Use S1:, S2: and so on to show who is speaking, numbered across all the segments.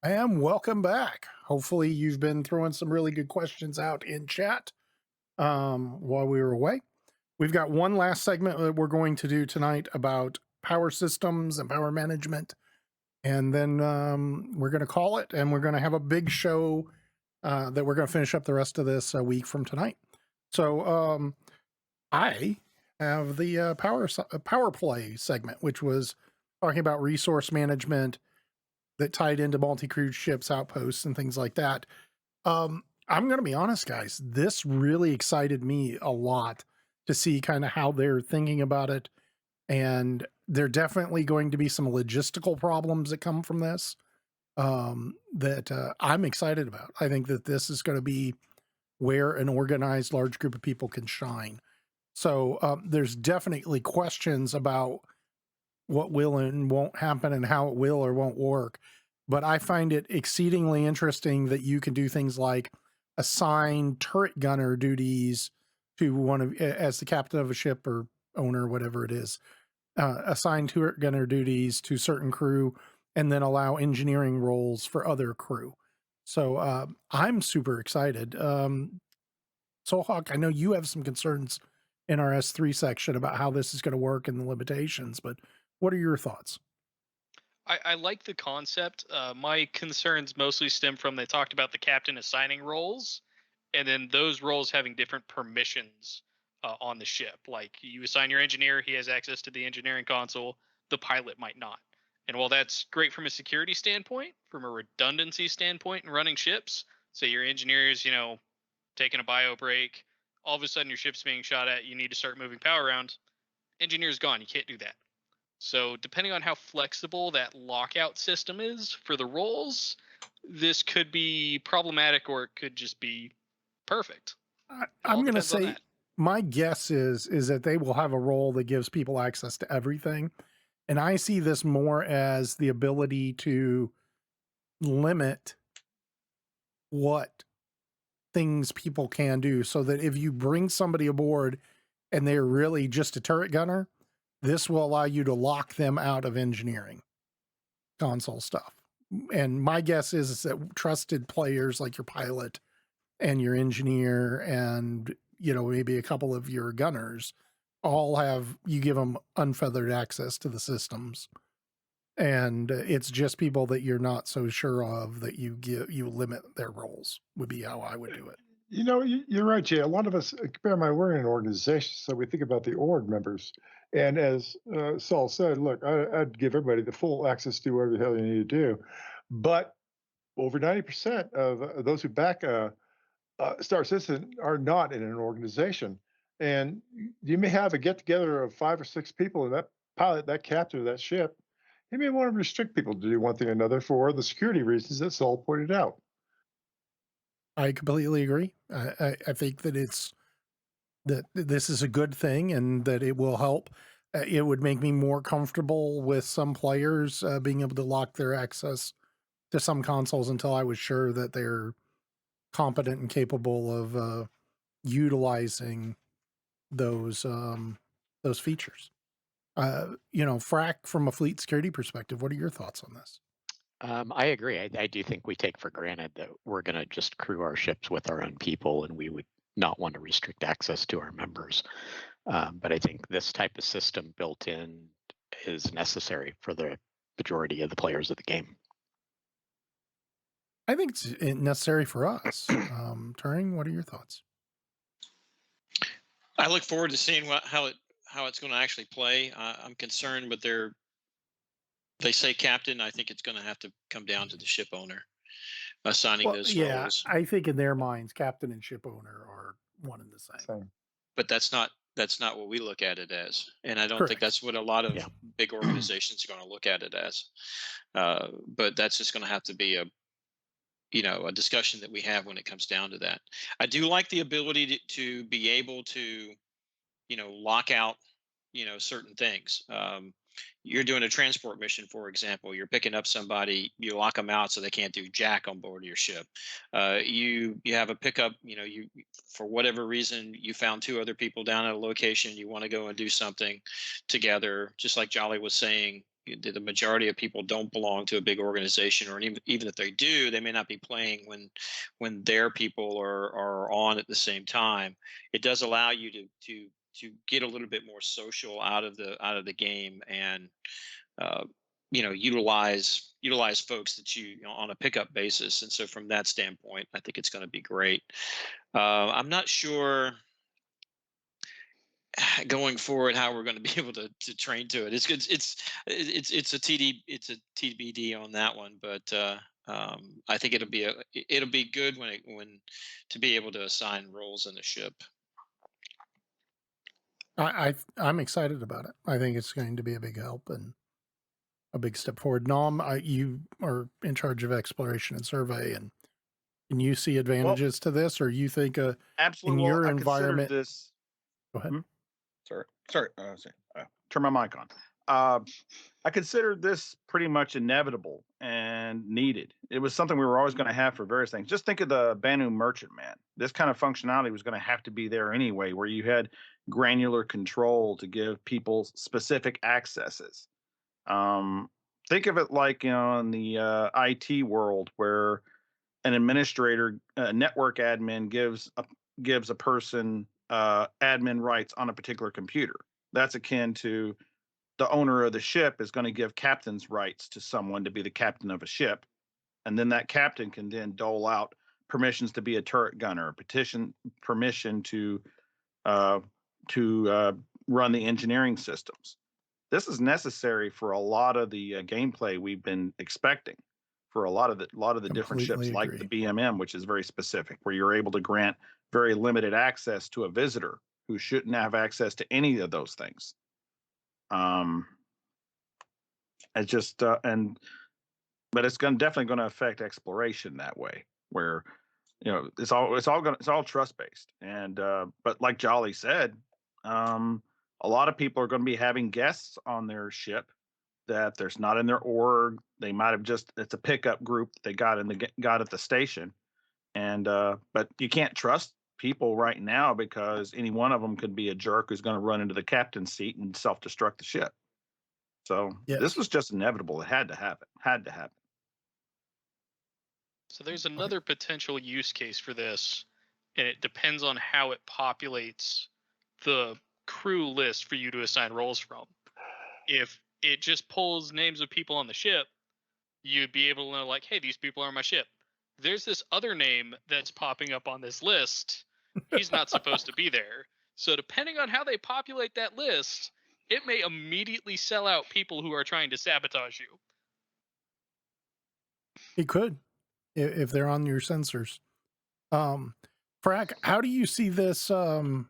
S1: And welcome back. Hopefully, you've been throwing some really good questions out in chat while we were away. We've got one last segment that we're going to do tonight about power systems and power management. And then we're going to call it, and we're going to have a big show that we're going to finish up the rest of this a week from tonight. So I have the power play segment, which was talking about resource management that tied into multi-cruise ships, outposts, and things like that. I'm going to be honest, guys. This really excited me a lot to see kind of how they're thinking about it. And there are definitely going to be some logistical problems that come from this that I'm excited about. I think that this is going to be where an organized large group of people can shine. So there's definitely questions about what will and won't happen and how it will or won't work. But I find it exceedingly interesting that you can do things like assign turret gunner duties to one of, as the captain of a ship or owner, whatever it is, assign turret gunner duties to certain crew and then allow engineering roles for other crew. So I'm super excited. So Hawk, I know you have some concerns in our S3 section about how this is going to work and the limitations, but what are your thoughts?
S2: I like the concept. My concerns mostly stem from they talked about the captain assigning roles, and then those roles having different permissions on the ship. Like you assign your engineer, he has access to the engineering console. The pilot might not. And while that's great from a security standpoint, from a redundancy standpoint in running ships, say your engineer is, taking a bio break, all of a sudden your ship's being shot at, you need to start moving power around. Engineer's gone. You can't do that. So, depending on how flexible that lockout system is for the roles, this could be problematic or it could just be perfect. It all
S1: I'm going to
S2: depends on
S1: say
S2: that.
S1: my guess is that they will have a role that gives people access to everything, and I see this more as the ability to limit what things people can do, so that if you bring somebody aboard and they're really just a turret gunner, this will allow you to lock them out of engineering console stuff. And my guess is that trusted players like your pilot and your engineer and maybe a couple of your gunners all have, you give them unfeathered access to the systems, and it's just people that you're not so sure of that you limit their roles would be how I would do it.
S3: You're right, Jay. A lot of us, bear in mind, we're in an organization, so we think about the org members. And as Saul said, look, I'd give everybody the full access to whatever the hell you need to do. But over 90% of those who back Star Citizen are not in an organization. And you may have a get together of 5 or 6 people, and that pilot, that captain of that ship, he may want to restrict people to do one thing or another for the security reasons that Saul pointed out.
S1: I completely agree. I think that this is a good thing and that it will help. It would make me more comfortable with some players being able to lock their access to some consoles until I was sure that they're competent and capable of utilizing those features. Frack, from a fleet security perspective, what are your thoughts on this?
S4: I agree. I do think we take for granted that we're going to just crew our ships with our own people, and we would not want to restrict access to our members. But I think this type of system built in is necessary for the majority of the players of the game.
S1: I think it's necessary for us. Turing, what are your thoughts?
S5: I look forward to seeing how it's going to actually play. I'm concerned with their. They say captain. I think it's going to have to come down to the ship owner assigning
S1: Well,
S5: those
S1: yeah,
S5: roles.
S1: I think in their minds, captain and ship owner are one and the same.
S3: So,
S5: But that's not what we look at it as, and I don't think
S1: Correct.
S5: that's what a lot of
S4: Yeah.
S5: big organizations are going to look at it as. But that's just going to have to be a discussion that we have when it comes down to that. I do like the ability to be able to lock out certain things. You're doing a transport mission, for example. You're picking up somebody, you lock them out so they can't do jack on board your ship. You have a pickup. You for whatever reason you found 2 other people down at a location. You want to go and do something together, just like Jolly was saying. the majority of people don't belong to a big organization, or even if they do, they may not be playing when their people are on at the same time. It does allow you to get a little bit more social out of the game, and uh, utilize folks that on a pickup basis. And so from that standpoint, I think it's going to be great. I'm not sure going forward how we're going to be able to train to it. It's good. It's a TBD on that one, but I think it'll be good when to be able to assign roles in the ship.
S1: I'm excited about it. I think it's going to be a big help and a big step forward. Nom, you are in charge of exploration and survey, and can you see
S6: Well,
S1: advantages to this, or you think in
S6: absolutely. Well,
S1: your
S6: I considered
S1: environment?
S6: this.
S1: Go ahead.
S6: Hmm? Sorry. Turn my mic on. Uh, I considered this pretty much inevitable and needed. It was something we were always going to have for various things. Just think of the Banu Merchantman. This kind of functionality was going to have to be there anyway, where you had granular control to give people specific accesses. Um, think of it like in the IT world, where an administrator, a network admin, gives a person admin rights on a particular computer. That's akin to the owner of the ship is going to give captain's rights to someone to be the captain of a ship, and then that captain can then dole out permissions to be a turret gunner, permission uh, to run the engineering systems. This is necessary for a lot of the gameplay we've been expecting for a lot of the different ships,
S1: Completely
S6: like the
S1: agree.
S6: BMM, which is very specific, where you're able to grant very limited access to a visitor who shouldn't have access to any of those things. Um, it's just but it's definitely going to affect exploration that way, where it's all trust based, and but like Jolly said, um, a lot of people are going to be having guests on their ship that there's not in their org. They might have just it's a pickup group that they got at the station, and but you can't trust people right now because any one of them could be a jerk who's going to run into the captain's seat and self-destruct the ship. So this
S1: Yes.
S6: was just inevitable. It had to happen. Had to happen.
S2: So there's
S1: Okay.
S2: another potential use case for this, and it depends on how it populates the crew list for you to assign roles from. If it just pulls names of people on the ship, you'd be able to know, like, hey, these people are on my ship. There's this other name that's popping up on this list. He's not supposed to be there. So depending on how they populate that list, it may immediately sell out people who are trying to sabotage you.
S1: It could if they're on your sensors. Frack, how do you see this? What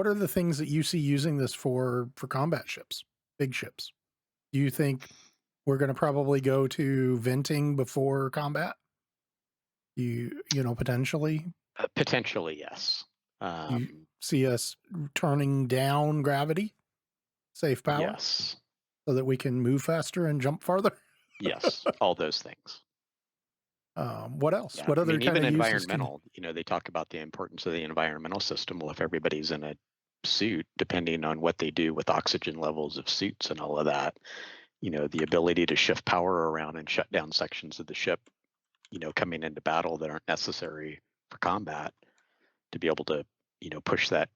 S1: are the things that you see using this for combat ships, big ships? Do you think we're going to probably go to venting before combat? Potentially
S4: Potentially, yes.
S1: you see us turning down gravity, safe power,
S4: Yes.
S1: so that we can move faster and jump farther.
S4: Yes. All those things.
S1: What else?
S4: Yeah.
S1: What
S4: I
S1: other
S4: mean,
S1: kind
S4: even
S1: of uses
S4: environmental, they talk about the importance of the environmental system. Well, if everybody's in a suit, depending on what they do with oxygen levels of suits and all of that, the ability to shift power around and shut down sections of the ship, coming into battle that aren't necessary for combat, to be able to, push that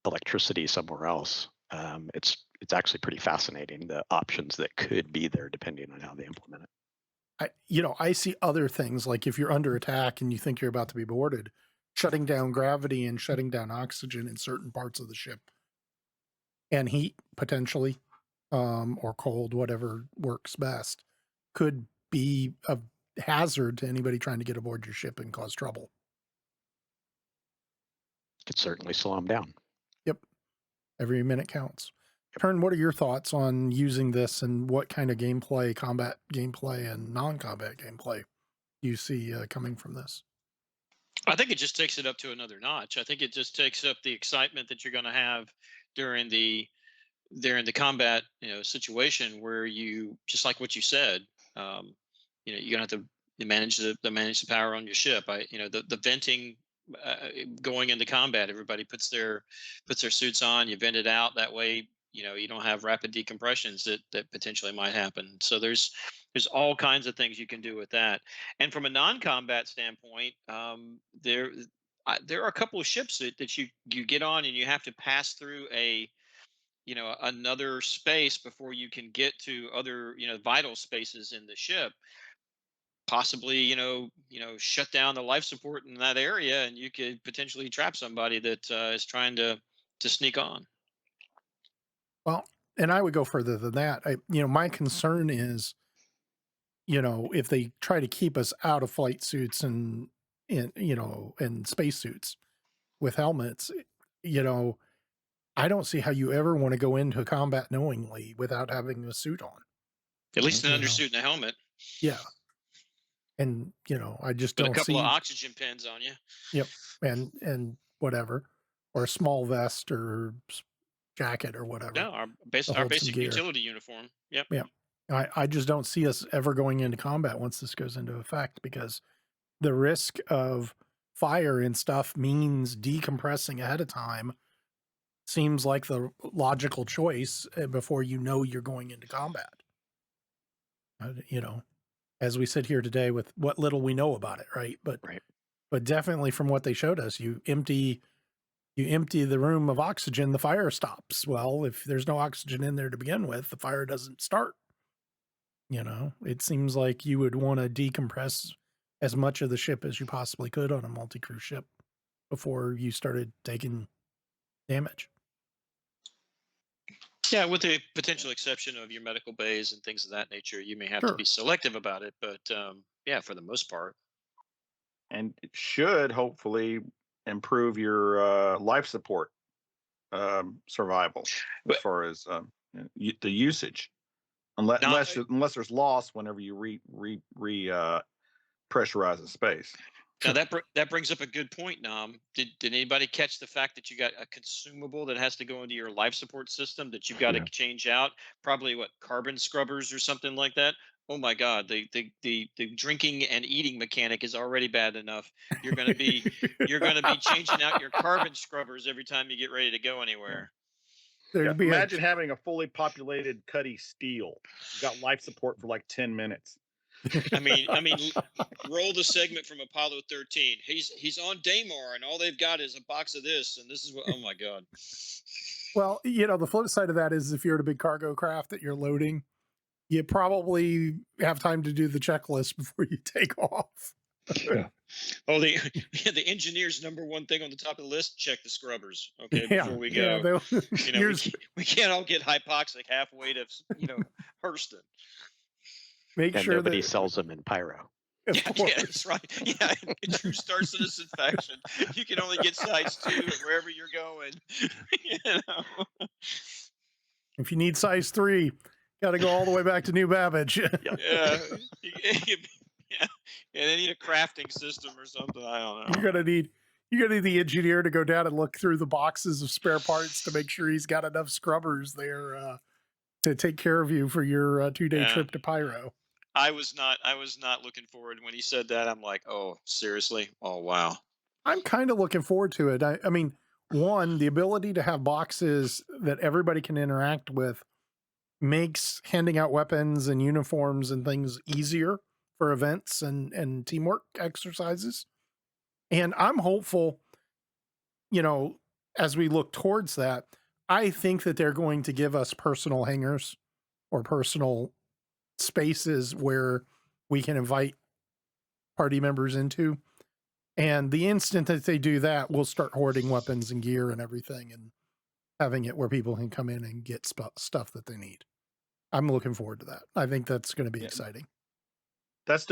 S4: electricity somewhere else. It's actually pretty fascinating, the options that could be there depending on how they implement it.
S1: I see other things, like if you're under attack and you think you're about to be boarded, shutting down gravity and shutting down oxygen in certain parts of the ship, and heat potentially, or cold, whatever works best, could be a hazard to anybody trying to get aboard your ship and cause trouble.
S4: Could certainly slow them down.
S1: Yep. Every minute counts. Turn, what are your thoughts on using this, and what kind of gameplay, combat gameplay and non-combat gameplay you see coming from this?
S5: I think it just takes it up to another notch. I think it just takes up the excitement that you're going to have during the combat situation, where you, just like what you said, um, you're going to have to manage the power on your ship. The venting, going into combat, everybody puts their suits on, you vent it out, that way you don't have rapid decompressions that potentially might happen. So there's all kinds of things you can do with that. And from a non-combat standpoint, there are a couple of ships that you get on and you have to pass through another space before you can get to other vital spaces in the ship, possibly shut down the life support in that area, and you could potentially trap somebody that is trying to sneak on.
S1: Well, and I would go further than that. My concern is, if they try to keep us out of flight suits and space suits with helmets, you know, I don't see how you ever want to go into combat knowingly without having a suit on.
S5: At least an
S1: You know,
S5: undersuit and a helmet
S1: yeah. And, I just
S5: with a
S1: don't
S5: couple of
S1: see,
S5: oxygen pins on you.
S1: yep. And whatever, or a small vest or jacket or whatever
S5: No, our
S1: to
S5: our
S1: hold some
S5: basic
S1: gear.
S5: utility uniform. Yep.
S1: Yeah. I just don't see us ever going into combat once this goes into effect, because the risk of fire and stuff means decompressing ahead of time seems like the logical choice before you're going into combat. As we sit here today with what little we know about it, right?
S4: Right.
S1: But definitely from what they showed us, you empty the room of oxygen, the fire stops. Well, if there's no oxygen in there to begin with, the fire doesn't start. It seems like you would want to decompress as much of the ship as you possibly could on a multi-crew ship before you started taking damage.
S5: Yeah, with the potential exception of your medical bays and things of that nature, you may have to
S1: Sure.
S5: be selective about it. But yeah, for the most part.
S6: And it should hopefully improve your life support survival as
S5: But
S6: far as the usage, unless
S5: not
S6: unless there's loss whenever you pressurize a space.
S5: now
S1: Sure.
S5: that brings up a good point, Nam. Did anybody catch the fact that you got a consumable that has to go into your life support system that you've got to
S3: Yeah.
S5: change out? Probably what, carbon scrubbers or something like that. Oh my God, the drinking and eating mechanic is already bad enough. You're gonna be changing out your carbon scrubbers every time you get ready to go anywhere.
S1: There'd be
S6: Imagine having a fully populated Cuddy Steel. Got life support for like 10 minutes.
S5: I mean, roll the segment from Apollo 13. He's on Daymar, and all they've got is a box of this, and this is what. Oh my God!
S1: Well, the flip side of that is if you're at a big cargo craft that you're loading, you probably have time to do the checklist before you take off.
S3: Yeah.
S5: Oh, the engineer's number one thing on the top of the list: check the scrubbers. Okay,
S1: Yeah,
S5: before we
S1: yeah.
S5: go.
S1: Here's
S5: We can't all get hypoxic halfway to Hurston.
S1: make
S4: And
S1: sure
S4: nobody
S1: that,
S4: sells them in pyro.
S1: of
S5: Yeah,
S1: course,
S5: that's right. Yeah, in true Star Citizen fashion, you can only get size 2 wherever you're going. You know?
S1: if you need size 3, got to go all the way back to New Babbage.
S5: Yeah. Yeah. Yeah, they need a crafting system or something. I don't know.
S1: You're gonna need the engineer to go down and look through the boxes of spare parts to make sure he's got enough scrubbers there to take care of you for your 2-day
S5: Yeah.
S1: trip to Pyro.
S5: I was not looking forward when he said that. I'm like, oh, seriously? Oh, wow.
S1: I'm kind of looking forward to it. I mean, one, the ability to have boxes that everybody can interact with makes handing out weapons and uniforms and things easier for events and teamwork exercises. And I'm hopeful, as we look towards that, I think that they're going to give us personal hangars or personal spaces where we can invite party members into. And the instant that they do that, we'll start hoarding weapons and gear and everything and having it where people can come in and get stuff that they need. I'm looking forward to that. I think that's going to be exciting.
S6: That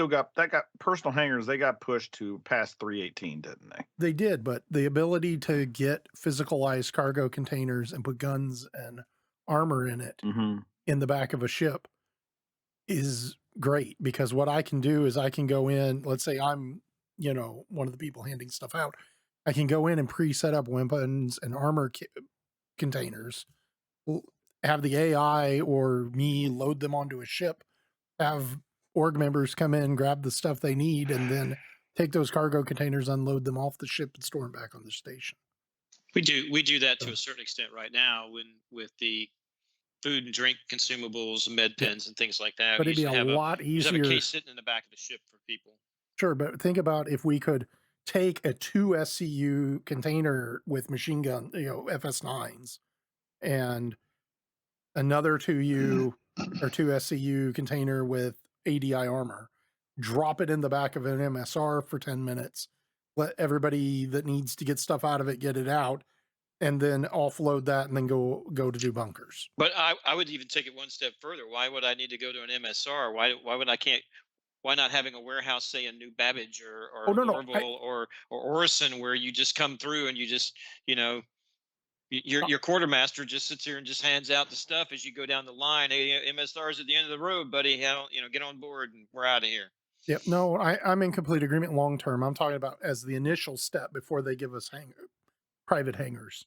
S6: got personal hangers. They got pushed to past 318, didn't they?
S1: They did, but the ability to get physicalized cargo containers and put guns and armor in it in the back of a ship is great, because what I can do is I can go in, let's say I'm, one of the people handing stuff out. I can go in and pre-set up weapons and armor containers, have the AI or me load them onto a ship, have org members come in, grab the stuff they need, and then take those cargo containers, unload them off the ship, and store them back on the station.
S5: We do that to a certain extent right now with the food and drink consumables, med
S1: Yeah.
S5: pens, and things like that.
S1: But
S5: You
S1: it'd be
S5: used to
S1: a
S5: have
S1: lot
S5: you used to have a
S1: easier.
S5: case sitting in the back of the ship for people.
S1: Sure, but think about if we could take a 2 SCU container with machine gun, FS9s, and another 2U or 2 SCU container with ADI armor, drop it in the back of an MSR for 10 minutes, let everybody that needs to get stuff out of it get it out, and then offload that and then go to do bunkers.
S5: But I would even take it one step further. Why would I need to go to an MSR? Why not having a warehouse, say in New Babbage
S1: Oh
S5: or
S1: no,
S5: Orville or Orison, where you just come through and you just, your quartermaster just sits here and just hands out the stuff as you go down the line. Hey, MSR's at the end of the road, buddy. Get on board and we're out of here.
S1: Yep. No, I'm in complete agreement long term. I'm talking about as the initial step before they give us private hangars.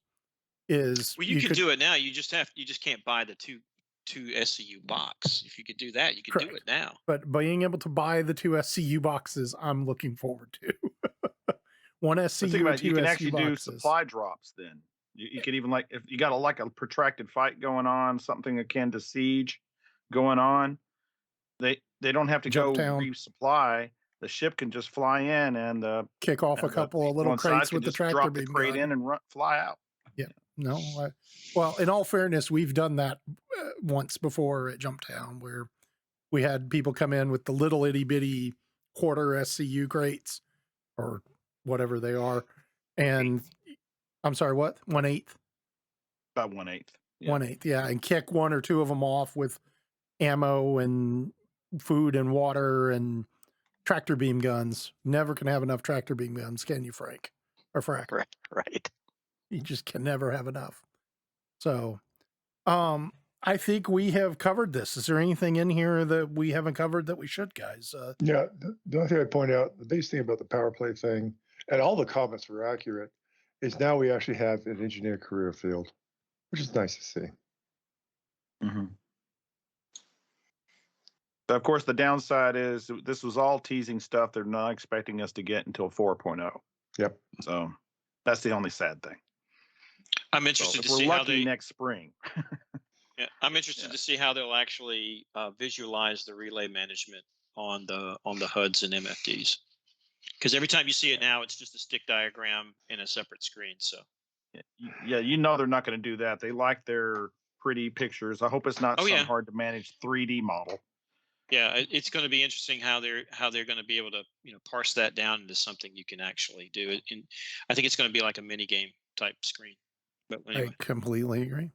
S1: Is
S5: Well, you can do it now. You just can't buy the two SCU box. If you could do that, you could do it now.
S1: But being able to buy the 2 SCU boxes, I'm looking forward to. One SCU and 2
S6: you can
S1: SCU
S6: actually do
S1: boxes.
S6: supply drops then. You could even, like, if you got a protracted fight going on, something akin to siege going on, they don't have to
S1: Jump
S6: go
S1: down.
S6: resupply. The ship can just fly in and
S1: kick off a couple of little crates with the tractor
S6: drop
S1: beam
S6: the crate
S1: gun.
S6: in and fly out.
S1: Yeah. No. Well, in all fairness, we've done that once before at Jumptown, where we had people come in with the little itty bitty quarter SCU crates or whatever they are, and I'm sorry, what 1/8?
S6: About 1/8. Yeah.
S1: 1/8, yeah, and kick one or two of them off with ammo and food and water and tractor beam guns. Never can have enough tractor beam guns, can you, Frank? Or Frack?
S4: Right.
S1: You just can never have enough. So, I think we have covered this. Is there anything in here that we haven't covered that we should, guys?
S3: Yeah, the only thing I'd point out, the biggest thing about the power play thing, and all the comments were accurate, is now we actually have an engineer career field, which is nice to see.
S6: Mm-hmm. Of course, the downside is this was all teasing stuff they're not expecting us to get until 4.0.
S3: Yep.
S6: So that's the only sad thing.
S5: I'm interested to
S6: we're
S5: see
S6: lucky
S5: how they
S6: next spring.
S5: Yeah, I'm interested to see how they'll actually visualize the relay management on the HUDs and MFDs. Because every time you see it now, it's just a stick diagram in a separate screen. So
S6: yeah, they're not going to do that. They like their pretty pictures. I hope it's not hard to manage 3D model.
S5: Yeah, it's going to be interesting how they're going to be able to parse that down into something you can actually do. And I think it's going to be like a mini game type screen. But anyway.
S1: I completely agree.